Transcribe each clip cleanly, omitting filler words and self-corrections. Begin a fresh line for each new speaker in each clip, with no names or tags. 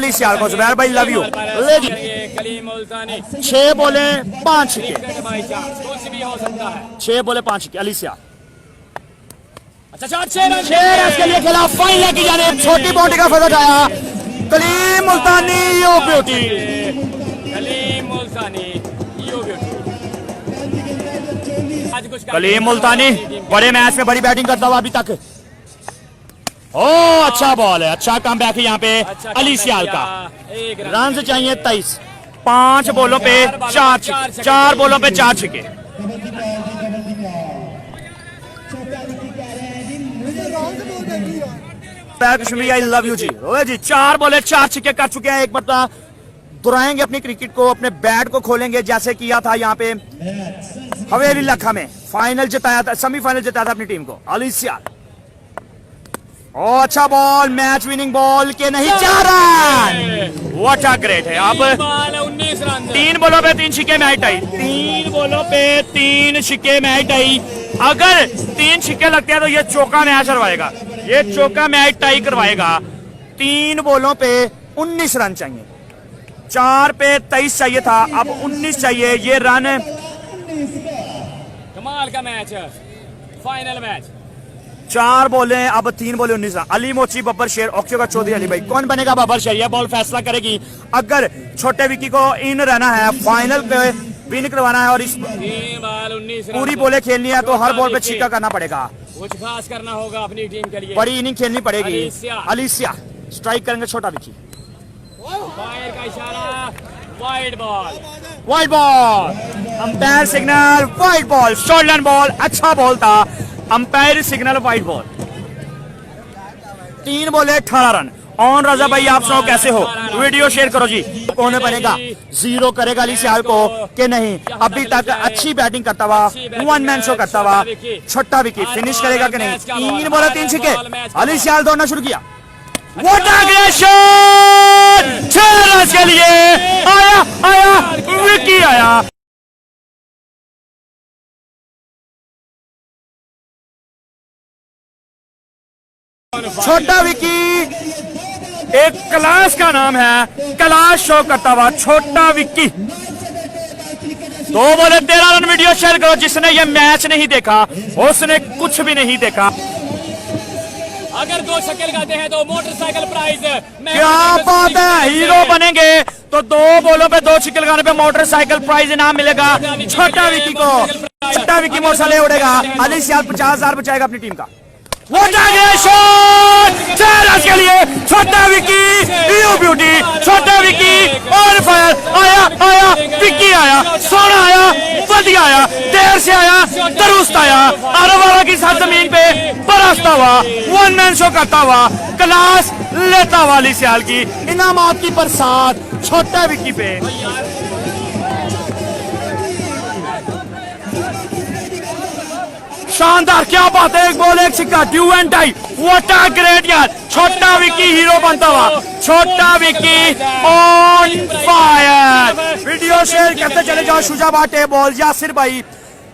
अली सियाल को। जुबैर भाई love you. 6 बोले 5 छक्के, 6 बोले 5 छक्के अली सियाल। अच्छा 6 रन के लिए खेला फाइनल की जानिब, छोटी बाउंड्री का फजल आया। कलीम मुल्तानी यो ब्यूटी, कलीम मुल्तानी बड़े मैच में बड़ी बैटिंग करता हुआ अभी तक। ओ अच्छा बॉल है, अच्छा कम बैक है यहाँ पे अली सियाल का। रन चाहिए 23, 5 बॉलों पे 4 बॉलों पे 4 छक्के। आई लव यू जी। ओए जी 4 बॉले 4 छक्के कर चुके हैं। एक बार दोहराएंगे अपनी क्रिकेट को, अपने बैट को खोलेंगे जैसे किया था यहाँ पे हवेली लखा में। फाइनल जिताया था, सेमीफाइनल जिताया था अपनी टीम को अली सियाल। ओ अच्छा बॉल, मैच विनिंग बॉल के नहीं 4 रन। व्हाट अ ग्रेट है। अब 3 बॉलों पे 3 छक्के मैच टाई, 3 बॉलों पे 3 छक्के मैच टाई। अगर 3 छक्के लगते हैं तो ये चौका मैच करवाएगा, ये चौका मैच टाई करवाएगा। 3 बॉलों पे 19 रन चाहिए, 4 पे 23 चाहिए था, अब 19 चाहिए। ये रन
कमाल का मैच है, फाइनल मैच।
4 बोले अब 3 बोले 19 रन। अली मोची बब्बर शेर ऑक्सियो का चौधरी अली भाई, कौन बनेगा बब्बर शेर? यह बॉल फैसला करेगी। अगर छोटे विकी को इन रहना है, फाइनल पे विन करवाना है और इस पूरी बॉलें खेलनी है तो हर बॉल पे छक्का करना पड़ेगा,
कुछ खास करना होगा अपनी टीम के लिए।
बड़ी इनिंग खेलनी पड़ेगी। अली सियाल स्ट्राइक करेंगे छोटा विकी।
फायर का इशारा, wide ball,
wide ball, umpire signal wide ball, short ball, अच्छा बॉल था, अंपायर सिग्नल वाइड बॉल। 3 बोले 18 रन। ऑन रजा भाई आप सुनो कैसे हो, वीडियो शेयर करो जी। कौन बनेगा, 0 करेगा अली सियाल को कि नहीं? अभी तक अच्छी बैटिंग करता हुआ, 1 मैन शो करता हुआ छोटा विकी फिनिश करेगा कि नहीं? 3 बोले 3 छक्के, अली सियाल दौड़ना शुरू किया। What a great shot, 6 run के लिए आया विकी आया। छोटा विकी एक क्लास का नाम है, क्लास शो करता हुआ छोटा विक्की। 2 बोले 13 रन। वीडियो शेयर करो, जिसने ये मैच नहीं देखा उसने कुछ भी नहीं देखा।
अगर 2 छक्के लगाते हैं तो मोटरसाइकिल प्राइज।
क्या बात है, हीरो बनेंगे तो 2 बॉलों पे 2 छक्के लगाने पे मोटरसाइकिल प्राइज इनाम मिलेगा छोटा विकी को। छोटा विकी मोटरसाइकिल उड़ेगा। अली सियाल 50,000 बचाएगा अपनी टीम का। What a great shot! 6 run के लिए छोटा विकी यू ब्यूटी, छोटा विकी ऑन फायर। आया विकी आया, सोना आया, बढ़िया आया, देर से आया, दुरुस्त आया, आरोवाला की सरजमीन पे बरसता हुआ, 1 मैन शो करता हुआ, क्लास लेता हुआ अली सियाल की इनामात की बरसात छोटा विकी पे। शानदार, क्या बात है, 1 बॉल 1 छक्का, due and tie. What a great यार, छोटा विकी हीरो बनता हुआ, छोटा Vicky on fire. Video share करते चले जाओ। शुजाबाटे बॉल यासिर भाई,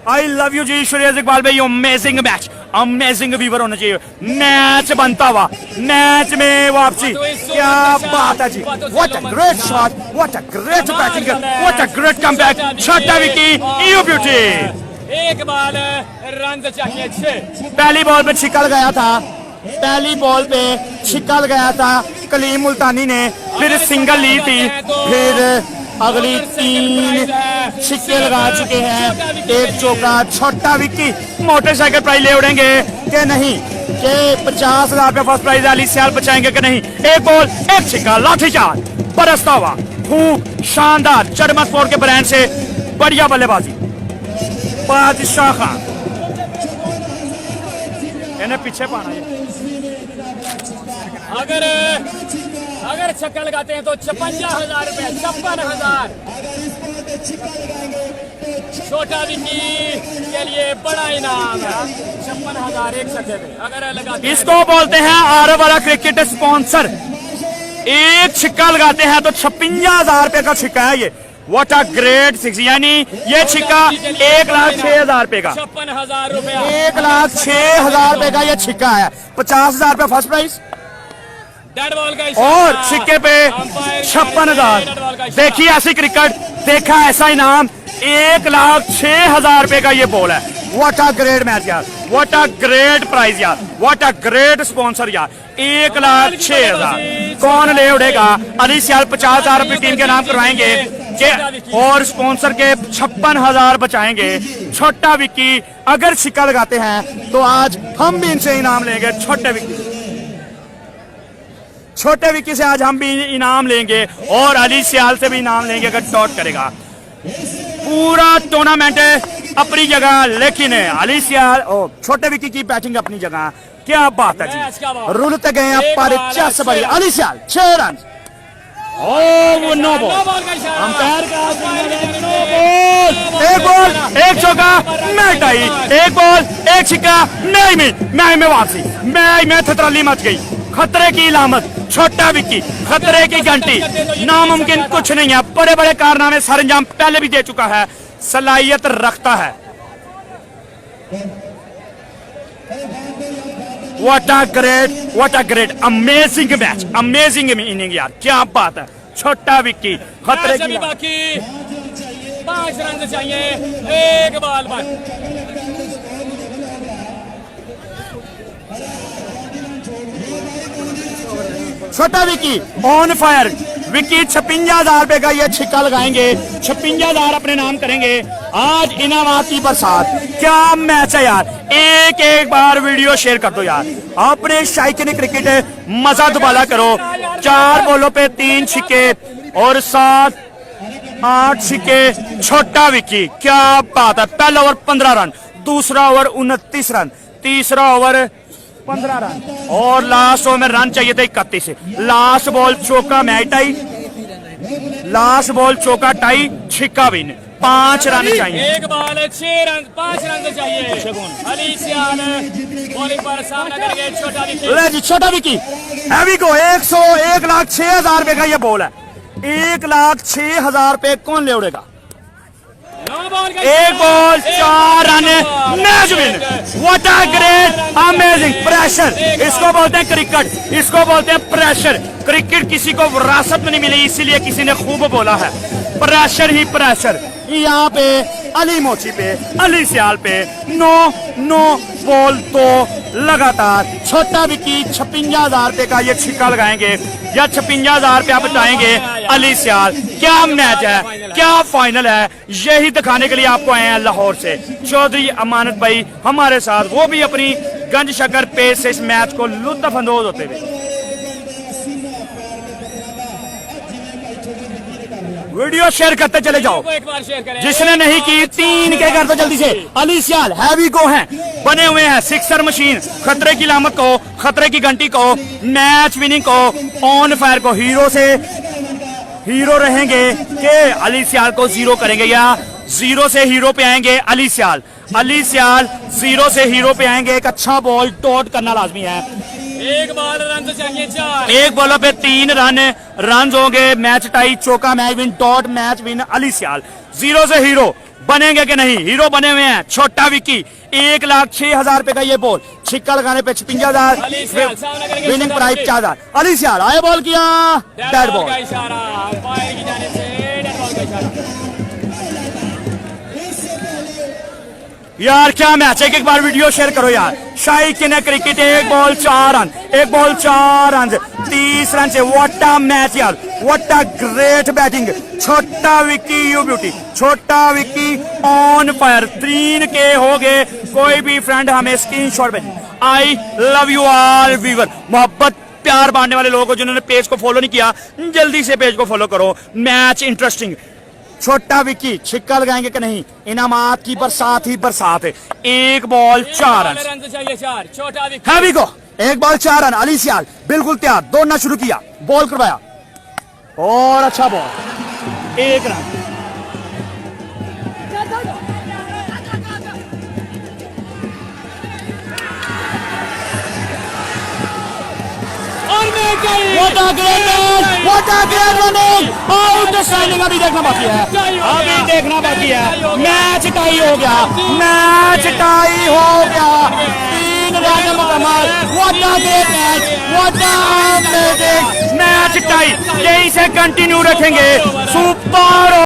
आई लव यू जी। शुरेज इकबाल भाई, अमेजिंग मैच, अमेजिंग वीवर होना चाहिए। मैच बनता हुआ, मैच में वापसी, क्या बात है जी। What a great shot, what a great batting, what a great comeback, छोटा विकी यू ब्यूटी।
एक बॉल रन चाहिए 6।
पहली बॉल पे छिक्का लगाया था, पहली बॉल पे छिक्का लगाया था कलीम मुल्तानी ने, फिर सिंगल ली थी, फिर अगली 3 छिक्के लगा चुके हैं, 1 चौका। छोटा विक्की मोटरसाइकिल प्राइज ले उड़ेंगे कि नहीं? कि 50,000 रुपये फर्स्ट प्राइज अली सियाल बचाएंगे कि नहीं? 1 बॉल 1 छिक्का, लाठीचार्ज बरसता हुआ, खूब शानदार चरमतपुर के ब्रांड से बढ़िया बल्लेबाजी। बादशाह खान इन्हें पीछे पाना है।
अगर छक्का लगाते हैं तो 56,000 रुपए, 56,000। छोटा विकी के लिए बड़ा इनाम है, 56,000 एक छक्के पे अगर लगाते हैं।
इसको बोलते हैं आरोवाला क्रिकेट स्पॉन्सर। 1 छिक्का लगाते हैं तो 56,000 रुपए का छिक्का है ये। व्हाट अ ग्रेट 6, यानी ये छिक्का 1,06,000 रुपए का,
56,000 रुपए,
1,06,000 रुपए का ये छिक्का है। 50,000 रुपए फर्स्ट प्राइज
डेड बॉल का
और छिक्के पे 56,000। देखिए ऐसी क्रिकेट, देखा ऐसा इनाम, 1,06,000 रुपए का ये बॉल है। व्हाट अ ग्रेट मैच यार, व्हाट अ ग्रेट प्राइज यार, व्हाट अ ग्रेट स्पॉन्सर यार। 1,06,000 कौन ले उड़ेगा? अली सियाल 50,000 अपनी टीम के नाम करवाएंगे और स्पॉन्सर के 56,000 बचाएंगे। छोटा विक्की अगर सिक्का लगाते हैं तो आज हम भी इनसे इनाम लेंगे। छोटे विक्की से आज हम भी इनाम लेंगे और अली सियाल से भी इनाम लेंगे अगर डॉट करेगा। पूरा टूर्नामेंट अपनी जगह, लेकिन अली सियाल और छोटे विक्की की बैटिंग अपनी जगह। क्या बात है जी, रुलते गए हैं पर चेस बड़ी। अली सियाल 6 रन, वो नो बॉल, अंपायर का नो बॉल, एक बॉल एक चौका, मैं टाई, एक बॉल एक छिक्का, मैं वापसी, मैं थतरली मच गई। खतरे की इलामत, छोटा विक्की, खतरे की घंटी, नामुमकिन कुछ नहीं है। बड़े बड़े कारनामे सरंजाम पहले भी दे चुका है, सलाहियत रखता है। What a great amazing match, amazing inning यार, क्या बात है। छोटा विक्की खतरे की
बाकी 5 रन चाहिए, एक बॉल पर।
छोटा विक्की ऑन फायर। विक्की 56,000 रुपए का ये छिक्का लगाएंगे, 56,000 अपने नाम करेंगे। आज इनामात की बरसात, क्या मैच है यार। एक बार वीडियो शेयर कर दो यार, अपने शाइकिन क्रिकेट मजा दुबाला करो। 4 बॉलों पे 3 छिक्के और 7-8 छिक्के। छोटा विक्की, क्या बात है। पहला ओवर 15 रन, दूसरा ओवर 29 रन, तीसरा ओवर 15 रन और लास्ट ओवर में रन चाहिए थे 31। लास्ट बॉल चौका मैच टाई, लास्ट बॉल चौका टाई, छिक्का विन। 5 रन चाहिए,
एक बॉल 6 रन, 5 रन चाहिए। अली सियाल बॉलिंग पर सामना करेंगे छोटा विक्की।
ले जी छोटा विक्की, हैवी को 1,06,000 रुपए का ये बॉल है। 1,06,000 रुपए कौन ले उड़ेगा? एक ball 4 run, match win. What a great amazing pressure, इसको बोलते हैं क्रिकेट, इसको बोलते हैं प्रेशर। क्रिकेट किसी को विरासत में नहीं मिली, इसीलिए किसी ने खूब बोला है प्रेशर ही प्रेशर। यहाँ पे अली मोची पे, अली सियाल पे नो बॉल तो लगातार। छोटा विक्की 56,000 रुपए का ये छिक्का लगाएंगे या 56,000 रुपया बचाएंगे अली सियाल। क्या मैच है, क्या फाइनल है, यही दिखाने के लिए आपको आए हैं लाहौर से। चौधरी अमानत भाई हमारे साथ, वो भी अपनी गंज शक्कर पेस से इस मैच को लुत्फ अंदोज होते हुए। वीडियो शेयर करते चले जाओ, जिसने नहीं की 3 के कर दो जल्दी से। अली सियाल हैवी को हैं, बने हुए हैं सिक्सर मशीन। खतरे की लामत को, खतरे की घंटी को, मैच विनिंग को, ऑन फायर को। हीरो से हीरो रहेंगे कि अली सियाल को 0 करेंगे या 0 से हीरो पे आएंगे अली सियाल। अली सियाल 0 से हीरो पे आएंगे। एक अच्छा बॉल डॉट करना लाजमी है।
एक बॉल रन चाहिए 4,
एक बॉलों पे 3 रन होंगे। मैच टाई, चौका match win, dot match win. Ali Sial 0 से हीरो बनेंगे कि नहीं? हीरो बने हुए हैं। छोटा विक्की 1,06,000 रुपए का ये बॉल, छिक्का लगाने पे 56,000, विनिंग प्राइस 4,000। अली सियाल आए, बॉल किया, डेड बॉल। यार क्या मैच है, एक बार वीडियो शेयर करो यार। शाइकिन क्रिकेट, एक बॉल 4 रन, एक बॉल 4 रन, 30 रन से। व्हाट अ मैच यार, व्हाट अ ग्रेट बैटिंग। छोटा विक्की यू ब्यूटी, छोटा विक्की ऑन फायर। 3 के हो गए। कोई भी फ्रेंड हमें स्क्रीनशॉट भेजे। I love you all viewer, मोहब्बत प्यार बांटने वाले लोगों को जिन्होंने पेज को फॉलो नहीं किया, जल्दी से पेज को फॉलो करो। Match interesting. छोटा विक्की छिक्का लगाएंगे कि नहीं? इनामात की बरसात ही बरसात है। एक बॉल 4 रन
चाहिए 4। छोटा विक्की
हैवी को, एक बॉल 4 रन। अली सियाल बिल्कुल तैयार, दौड़ना शुरू किया, बॉल करवाया और अच्छा ball, 1 run. What a great run! What a great running! Outstanding. अभी देखना बाकी है, अभी देखना बाकी है। मैच टाई हो गया, मैच टाई हो गया। 3 जाएगा मुकम्मल। What a great match, what a amazing match tie, यहीं से कंटिन्यू रखेंगे। सुपर